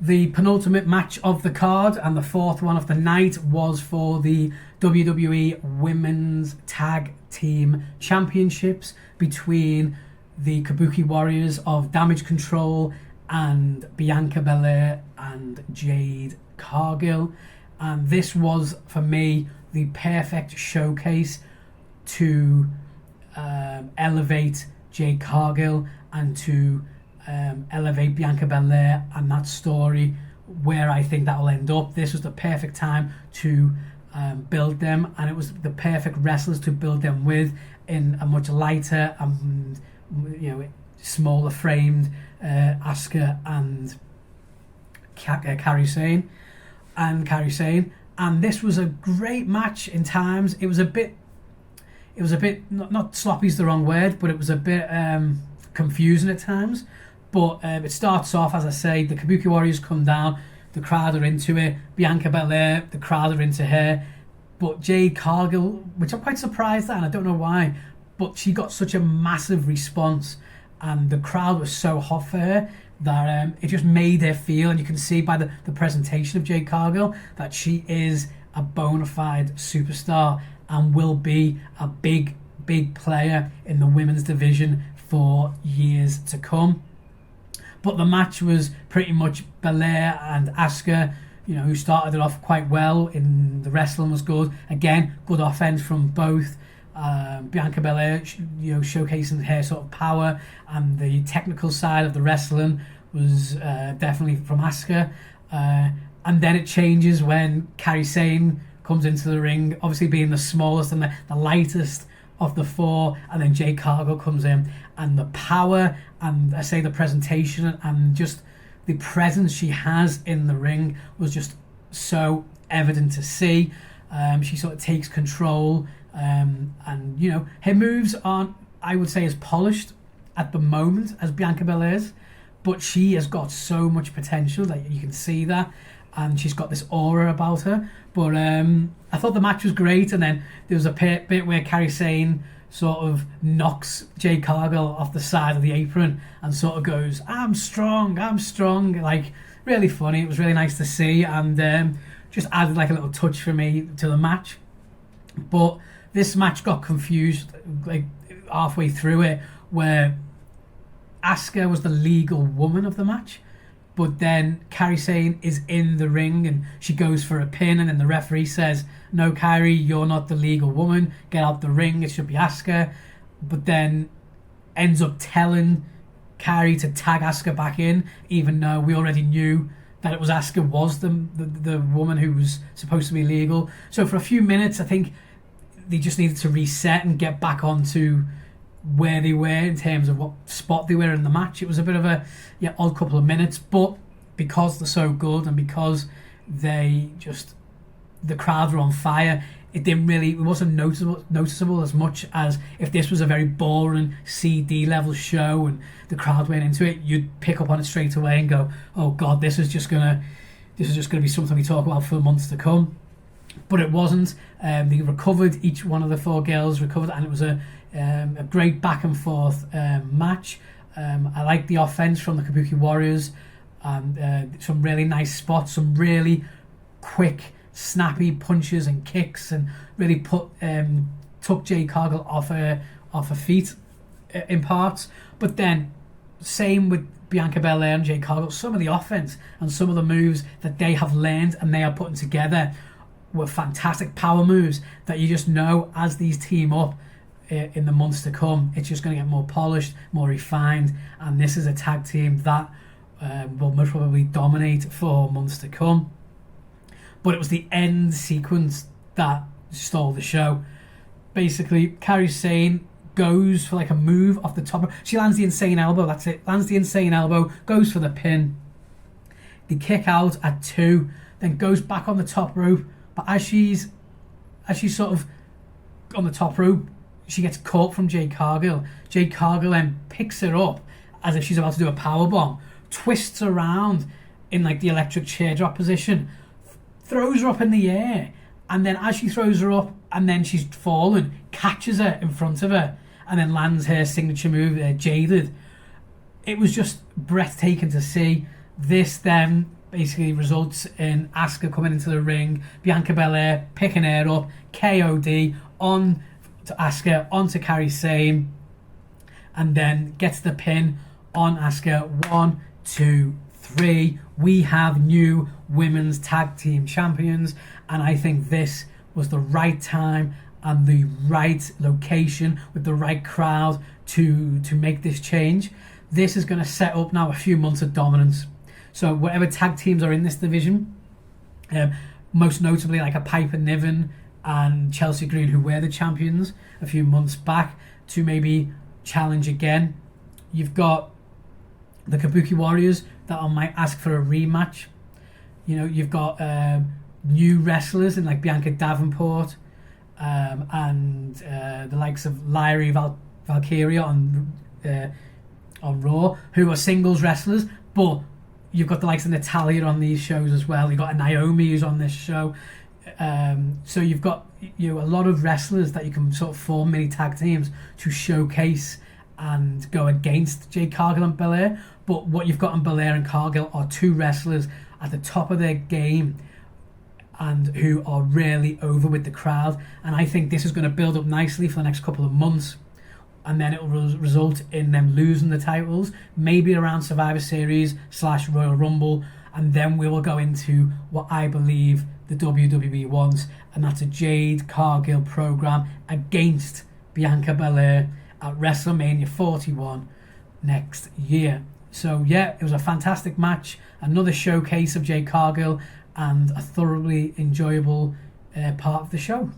The penultimate match of the card and the fourth one of the night was for the WWE Women's Tag Team Championships between the Kabuki Warriors of Damage Control and Bianca Belair and Jade Cargill. And this was, for me, the perfect showcase to elevate Jade Cargill and to elevate Bianca Belair and that story where I think that will end up. This was the perfect time to build them, and it was the perfect wrestlers to build them with in a much lighter and smaller framed Asuka and Kairi Sane. And this was a great match in times. It was a bit not sloppy is the wrong word, but it was a bit confusing at times. But it starts off, as I say, the Kabuki Warriors come down, the crowd are into it. Bianca Belair, the crowd are into her. But Jade Cargill, which I'm quite surprised at, and I don't know why, but she got such a massive response, and the crowd was so hot for her that it just made her feel, and you can see by the presentation of Jade Cargill, that she is a bona fide superstar and will be a big player in the women's division for years to come. But the match was pretty much Belair and Asuka, who started it off quite well. In the wrestling was good. Again, good offense from both. Bianca Belair, showcasing her sort of power, and the technical side of the wrestling was definitely from Asuka. And then it changes when Kairi Sane comes into the ring, obviously being the smallest and the lightest of the four, and then Jade Cargill comes in, and the power and I say the presentation and just the presence she has in the ring was just so evident to see. She sort of takes control, and her moves aren't, I would say, as polished at the moment as Bianca Belair's, but she has got so much potential that you can see that, and she's got this aura about her. But I thought the match was great, and then there was a bit where Kairi Sane sort of knocks Jade Cargill off the side of the apron and sort of goes, I'm strong, like really funny. It was really nice to see, and just added like a little touch for me to the match. But this match got confused like halfway through it, where Asuka was the legal woman of the match, but then Kairi Sane is in the ring and she goes for a pin, and then the referee says, no, Kairi, you're not the legal woman, get out the ring, it should be Asuka. But then ends up telling Kairi to tag Asuka back in, even though we already knew that it was Asuka was the woman who was supposed to be legal. So for a few minutes, I think they just needed to reset and get back onto where they were in terms of what spot they were in the match. It was a bit of a odd couple of minutes, but because they're so good and because the crowd were on fire, it wasn't noticeable as much as if this was a very boring CD level show and the crowd went into it. You'd pick up on it straight away and go, oh god, this is just gonna be something we talk about for months to come. But it wasn't. They recovered, each one of the four girls recovered, and it was a great back and forth match. I like the offense from the Kabuki Warriors, and some really nice spots, some really quick snappy punches and kicks, and really took Jade Cargill off her feet in parts. But then same with Bianca Belair and Jade Cargill, some of the offense and some of the moves that they have learned and they are putting together were fantastic power moves that you just know as these team up in the months to come, it's just going to get more polished, more refined, and this is a tag team that will most probably dominate for months to come. But it was the end sequence that stole the show. Basically, Kairi Sane goes for like a move off the top. She lands the insane elbow, that's it. Lands the insane elbow, goes for the pin. They kick out at 2, then goes back on the top rope. But as she's sort of on the top rope, she gets caught from Jade Cargill. Jade Cargill then picks her up as if she's about to do a powerbomb, twists around in like the electric chair drop position, throws her up in the air, and then as she throws her up and then she's fallen, catches her in front of her and then lands her signature move, Jaded. It was just breathtaking to see. This then basically results in Asuka coming into the ring, Bianca Belair picking her up, KOD on to Asuka, onto Kairi Sane, and then gets the pin on Asuka. 1, 2, 3. We have new women's tag team champions, and I think this was the right time and the right location with the right crowd to make this change. This is going to set up now a few months of dominance. So whatever tag teams are in this division, most notably like a Piper Niven and Chelsea Green, who were the champions a few months back, to maybe challenge again. You've got the Kabuki Warriors that might ask for a rematch. You know, you've got new wrestlers in like Bianca Davenport and the likes of Lyrie Valkyria on Raw, who are singles wrestlers, but you've got the likes of Natalia on these shows as well. You've got a Naomi who's on this show. So you've got a lot of wrestlers that you can sort of form mini tag teams to showcase and go against Jade Cargill and Belair. But what you've got in Belair and Cargill are two wrestlers at the top of their game and who are really over with the crowd. And I think this is going to build up nicely for the next couple of months. And then it will result in them losing the titles, maybe around Survivor Series / Royal Rumble. And then we will go into what I believe the WWE wants, and that's a Jade Cargill program against Bianca Belair at WrestleMania 41 next year. So yeah, it was a fantastic match, another showcase of Jade Cargill, and a thoroughly enjoyable part of the show.